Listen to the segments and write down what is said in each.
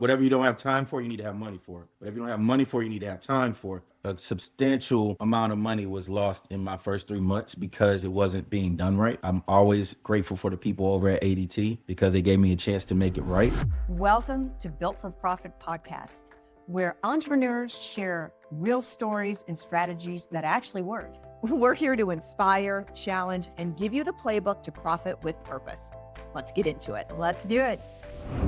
Whatever you don't have time for, you need to have money for. Whatever you don't have money for, you need to have time for. A substantial amount of money was lost in my first 3 months because it wasn't being done right. I'm always grateful for the people over at ADT because they gave me a chance to make it right. Welcome to Built for Profit podcast, where entrepreneurs share real stories and strategies that actually work. We're here to inspire, challenge, and give you the playbook to profit with purpose. Let's get into it. Let's do it.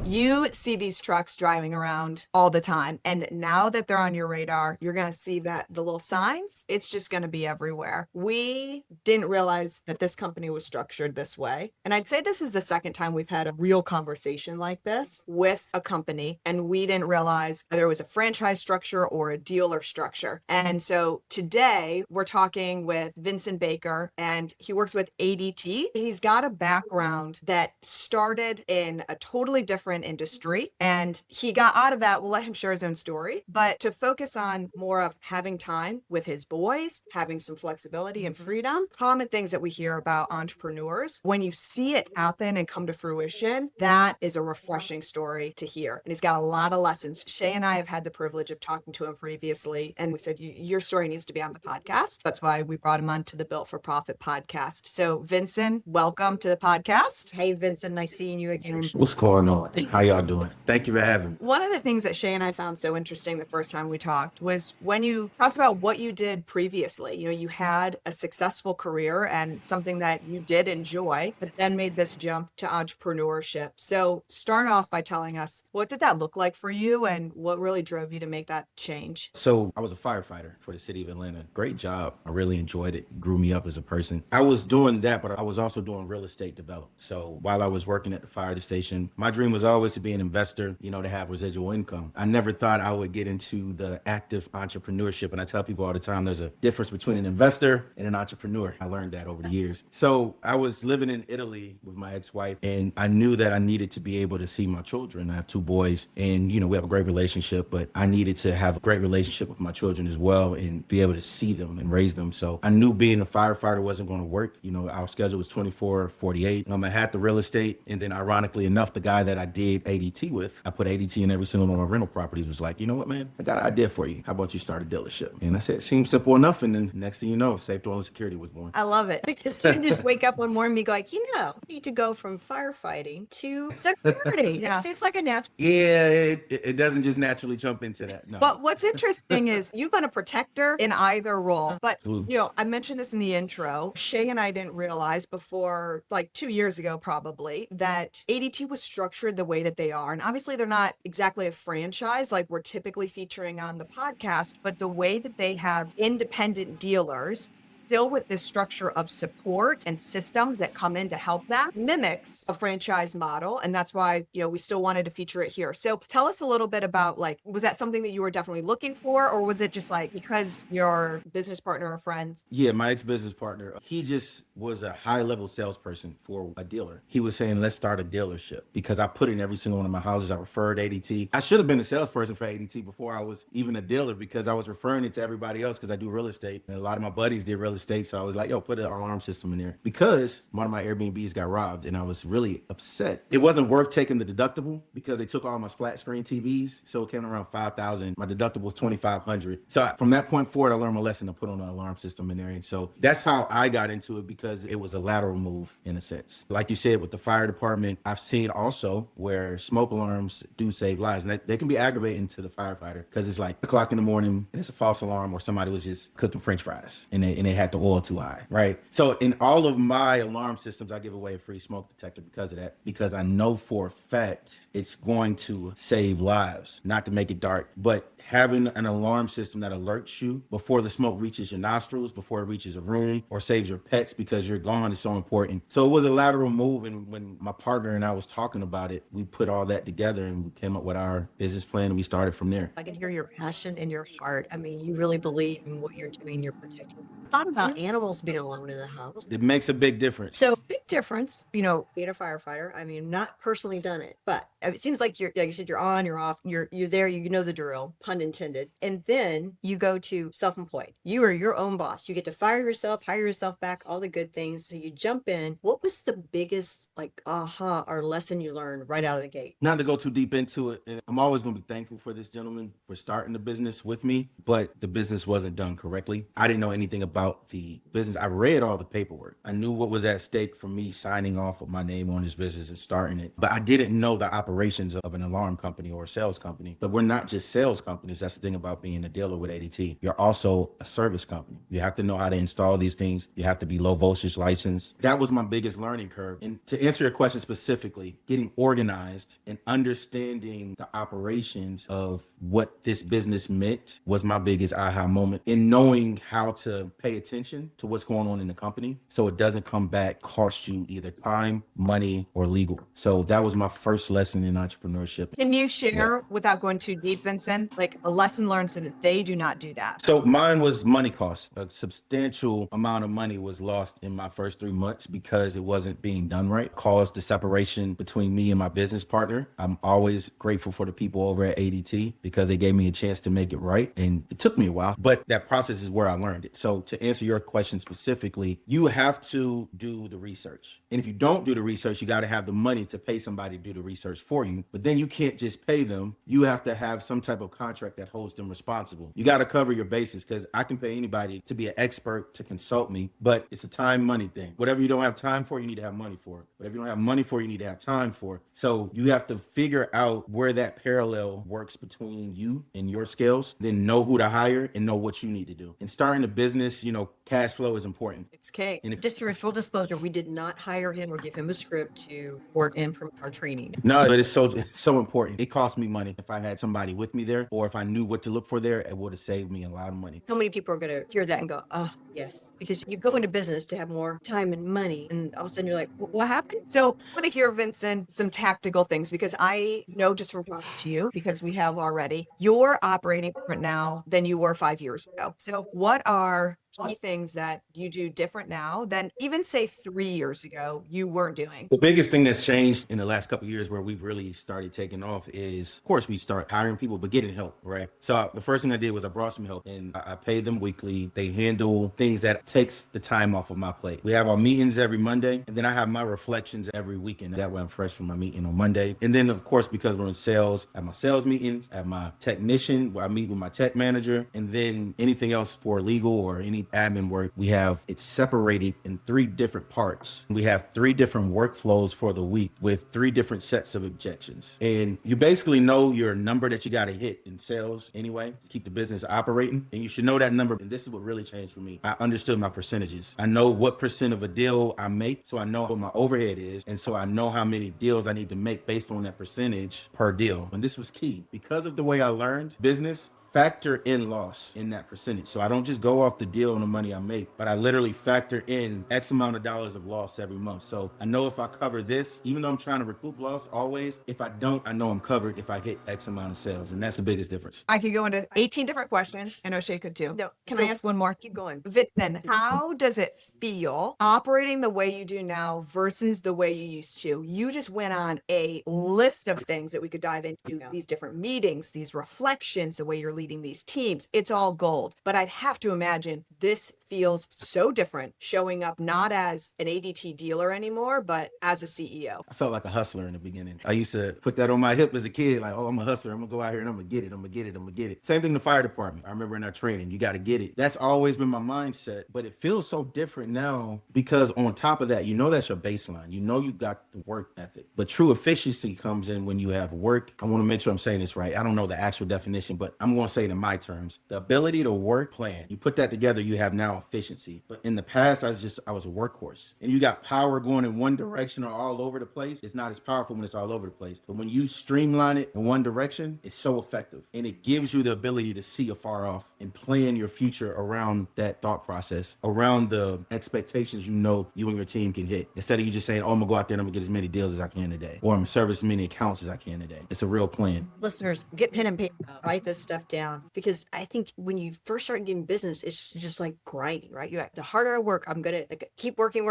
You see these trucks driving around all the time. And now that they're on your radar, you're going to see that the little signs, it's just going to be everywhere. We didn't realize that this company was structured this way. And I'd say this is the second time we've had a real conversation like this with a company. And we didn't realize whether it was a franchise structure or a dealer structure. And so today we're talking with Vinson Baker, and he works with ADT. He's got a background that started in a totally different industry, and he got out of that. We'll let him share his own story, but to focus on more of having time with his boys, having some flexibility and freedom, common things that we hear about entrepreneurs. When you see it happen and come to fruition, that is a refreshing story to hear. And he's got a lot of lessons. Shay and I have had the privilege of talking to him previously, and we said, your story needs to be on the podcast. That's why we brought him on to the Built for Profit podcast. So Vinson, welcome to the podcast. Hey, Vincent, nice seeing you again. What's going on? How y'all doing? Thank you for having me. One of the things that Shay and I found so interesting the first time we talked was when you talked about what you did previously. You know, you had a successful career and something that you did enjoy, but then made this jump to entrepreneurship. So start off by telling us, what did that look like for you and what really drove you to make that change? So I was a firefighter for the city of Atlanta. Great job. I really enjoyed it. Grew me up as a person. I was doing that, but I was also doing real estate development. So while I was working at the fire station, my dream was always to be an investor, to have residual income. I never thought I would get into the active entrepreneurship. And I tell people all the time, there's a difference between an investor and an entrepreneur. I learned that over the years. So I was living in Italy with my ex-wife, and I knew that I needed to be able to see my children. I have 2 boys, and, we have a great relationship, but I needed to have a great relationship with my children as well and be able to see them and raise them. So I knew being a firefighter wasn't going to work. Our schedule was 24/48. I had the real estate, and then ironically enough, the guy that I did ADT with, I put ADT in every single one of my rental properties, was like, you know what, man, I got an idea for you. How about you start a dealership? And I said, it seems simple enough. And then next thing you know, Safe Dwelling Security was born. I love it. Because you just wake up one morning and be like, you need to go from firefighting to security. Yeah. It seems like a natural. Yeah, it doesn't just naturally jump into that. No. But what's interesting is you've been a protector in either role. But, Absolutely. I mentioned this in the intro. Shay and I didn't realize before, like 2 years ago, probably, that ADT was structured the way that they are. And obviously, they're not exactly a franchise like we're typically featuring on the podcast, but the way that they have independent dealers still with this structure of support and systems that come in to help that mimics a franchise model. And that's why, we still wanted to feature it here. So tell us a little bit about, was that something that you were definitely looking for, or was it just because your business partner or friends? Yeah, my ex-business partner, he just was a high-level salesperson for a dealer. He was saying, let's start a dealership, because I put in every single one of my houses. I referred ADT. I should have been a salesperson for ADT before I was even a dealer, because I was referring it to everybody else because I do real estate. And a lot of my buddies did real estate. So I was like, put an alarm system in there, because one of my Airbnbs got robbed and I was really upset. It wasn't worth taking the deductible because they took all my flat screen TVs. So it came around $5,000. My deductible was $2,500. So from that point forward, I learned my lesson to put on an alarm system in there. And so that's how I got into it, because it was a lateral move in a sense. Like you said, with the fire department, I've seen also where smoke alarms do save lives. And they can be aggravating to the firefighter, because it's like o'clock in the morning, and it's a false alarm, or somebody was just cooking French fries and they had the oil too high, right? So in all of my alarm systems, I give away a free smoke detector because of that, because I know for a fact it's going to save lives. Not to make it dark, but having an alarm system that alerts you before the smoke reaches your nostrils, before it reaches a room, or saves your pets because you're gone, is so important. So it was a lateral move. And when my partner and I was talking about it, we put all that together and we came up with our business plan, and we started from there. I can hear your passion in your heart. I mean, you really believe in what you're doing. You're protecting. Thought about animals being alone in the house. It makes a big difference. So big difference, being a firefighter. Not personally done it, but it seems like like you said, you're on, you're off, you're there, the drill, pun intended. And then you go to self-employed. You are your own boss. You get to fire yourself, hire yourself back, all the good things. So you jump in. What was the biggest like aha or lesson you learned right out of the gate? Not to go too deep into it, and I'm always going to be thankful for this gentleman for starting the business with me, but the business wasn't done correctly. I didn't know anything about the business. I read all the paperwork. I knew what was at stake for me signing off with my name on this business and starting it, but I didn't know the operations of an alarm company or a sales company. But we're not just sales companies. That's the thing about being a dealer with ADT. You're also a service company. You have to know how to install these things. You have to be low voltage licensed. That was my biggest learning curve. And to answer your question specifically, getting organized and understanding the operations of what this business meant was my biggest aha moment, in knowing how to pay attention to what's going on in the company so it doesn't come back cost you either time, money, or legal. So that was my first lesson in entrepreneurship. Can you share, without going too deep, Vincent, like a lesson learned so that they do not do that? So mine was money cost. A substantial amount of money was lost in my first 3 months because it wasn't being done right. Caused the separation between me and my business partner. I'm always grateful for the people over at ADT because they gave me a chance to make it right. And it took me a while, but that process is where I learned it. So to answer your question specifically, you have to do the research. And if you don't do the research, you got to have the money to pay somebody to do the research for you. But then you can't just pay them. You have to have some type of contract that holds them responsible. You got to cover your bases, because I can pay anybody to be an expert to consult me, but it's a time money thing. Whatever you don't have time for, you need to have money for. Whatever you don't have money for, you need to have time for. So you have to figure out where that parallel works between you and your skills, then know who to hire and know what you need to do. And starting a business, cash flow is important. It's cake. And if Just for full disclosure, we did not hire him or give him a script to work in from our training. No, but it's so important. It cost me money. If I had somebody with me there, or if I knew what to look for there, it would have saved me a lot of money. So many people are going to hear that and go, oh, yes. Because you go into business to have more time and money. And all of a sudden you're like, what happened? So I want to hear, Vincent, some tactical things, because I know just from talking to you, because we have already, you're operating different now than you were 5 years ago. So what are key things that you do different now than even say 3 years ago you weren't doing? The biggest thing that's changed in the last couple of years where we've really started taking off is, of course, we start hiring people, but getting help, right? So the first thing I did was I brought some help, and I pay them weekly. They handle things that takes the time off of my plate. We have our meetings every Monday, and then I have my reflections every weekend. That way I'm fresh from my meeting on Monday. And then, of course, because we're in sales, I have my sales meetings, I have my technician where I meet with my tech manager, and then anything else for legal or any admin work, we have it separated in 3 different parts. We have 3 different workflows for the week with 3 different sets of objections. And you basically know your number that you got to hit in sales anyway to keep the business operating. And you should know that number. And this is what really changed for me. I understood my percentages. I know what percent of a deal I make. So I know what my overhead is. And so I know how many deals I need to make based on that percentage per deal. And this was key because of the way I learned business. Factor in loss in that percentage. So I don't just go off the deal and the money I make, but I literally factor in X amount of dollars of loss every month. So I know if I cover this, even though I'm trying to recoup loss always, if I don't, I know I'm covered if I hit X amount of sales. And that's the biggest difference. I could go into 18 different questions, and O'Shea could too. No, Can I ask one more? Keep going. Vincent, how does it feel operating the way you do now versus the way you used to? You just went on a list of things that we could dive into, these different meetings, these reflections, the way you're leading these teams. It's all gold. But I'd have to imagine this feels so different showing up not as an ADT dealer anymore, but as a CEO. I felt like a hustler in the beginning. I used to put that on my hip as a kid, like, oh, I'm a hustler. I'm gonna go out here and I'm gonna get it. I'm gonna get it. I'm gonna get it. Same thing in the fire department. I remember in our training, you got to get it. That's always been my mindset, but it feels so different now because on top of that, that's your baseline. You got the work ethic, but true efficiency comes in when you have work. I want to make sure I'm saying this right. I don't know the actual definition, but I'm going to say it in my terms. The ability to work plan. You put that together, you have now efficiency. But in the past, I was a workhorse, and you got power going in one direction or all over the place. It's not as powerful when it's all over the place, but when you streamline it in one direction, it's so effective, and it gives you the ability to see afar off. and plan your future around that thought process, around the expectations you know you and your team can hit. Instead of you just saying, oh, I'm gonna go out there and I'm gonna get as many deals as I can today, or I'm gonna service as many accounts as I can today. It's a real plan. Listeners, get pen and paper, write this stuff down, because I think when you first start getting business, it's just like grinding, right? The harder I work, I'm gonna keep working,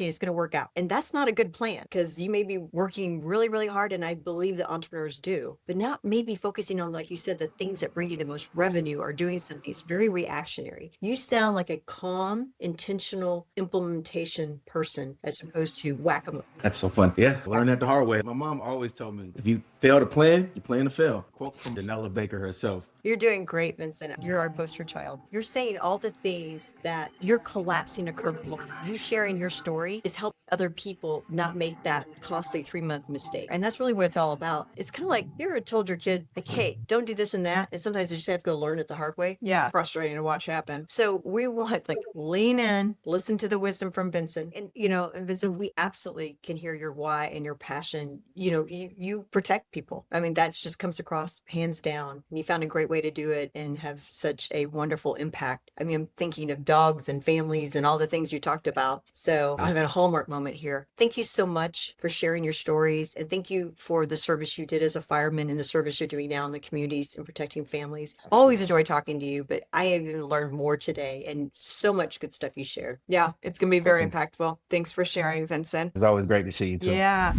it's gonna work out. And that's not a good plan, because you may be working really, really hard, and I believe that entrepreneurs do, but not maybe focusing on, like you said, the things that bring you the most revenue, or doing something that's very reactionary. You sound like a calm, intentional implementation person as opposed to whack-a-mole. That's so fun. Yeah, learn that the hard way. My mom always told me, if you fail to plan, you plan to fail. Quote from Vinson Baker herself. You're doing great, Vincent. You're our poster child. You're saying all the things that you're collapsing a curveball. You sharing your story is helping other people not make that costly 3-month mistake. And that's really what it's all about. It's kind of like you ever told your kid, like, hey, don't do this and that. And sometimes you just have to go learn it the hard way. Yeah, frustrating to watch happen. So we want, like, lean in, listen to the wisdom from Vincent. And, and Vincent, we absolutely can hear your why and your passion. You protect people. I mean, that just comes across hands down. And you found a great way to do it and have such a wonderful impact. I mean, I'm thinking of dogs and families and all the things you talked about. So I'm at a hallmark moment here. Thank you so much for sharing your stories. And thank you for the service you did as a fireman and the service you're doing now in the communities and protecting families. Always enjoy talking to you, but I have even learned more today, and so much good stuff you shared. Yeah, it's going to be very Awesome. impactful. Thanks for sharing, Vincent. It's always great to see you too. Yeah.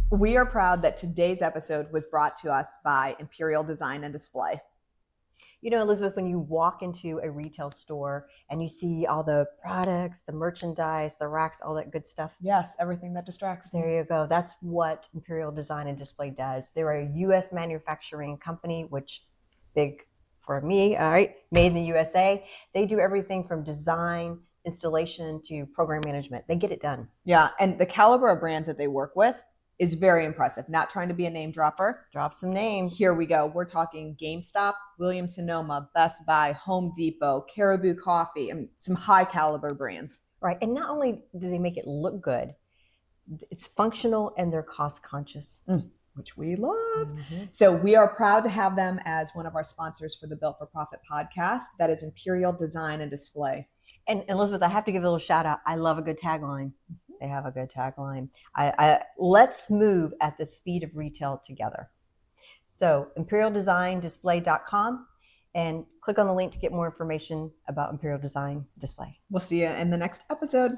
We are proud that today's episode was brought to us by Imperial Design and Display. Elizabeth, when you walk into a retail store and you see all the products, the merchandise, the racks, all that good stuff. Yes, everything that distracts. There you go. That's what Imperial Design and Display does. They're a U.S. manufacturing company, which big for me, all right, made in the USA. They do everything from design, installation to program management. They get it done. Yeah, and the caliber of brands that they work with is very impressive. Not trying to be a name dropper. Drop some names. Here we go. We're talking GameStop, Williams-Sonoma, Best Buy, Home Depot, Caribou Coffee, and some high caliber brands. Right. And not only do they make it look good, it's functional and they're cost conscious. Which we love. So we are proud to have them as one of our sponsors for the Built for Profit podcast. That is Imperial Design and Display. And Elizabeth, I have to give a little shout out. I love a good tagline. They have a good tagline. Let's move at the speed of retail together. So imperialdesigndisplay.com, and click on the link to get more information about Imperial Design Display. We'll see you in the next episode.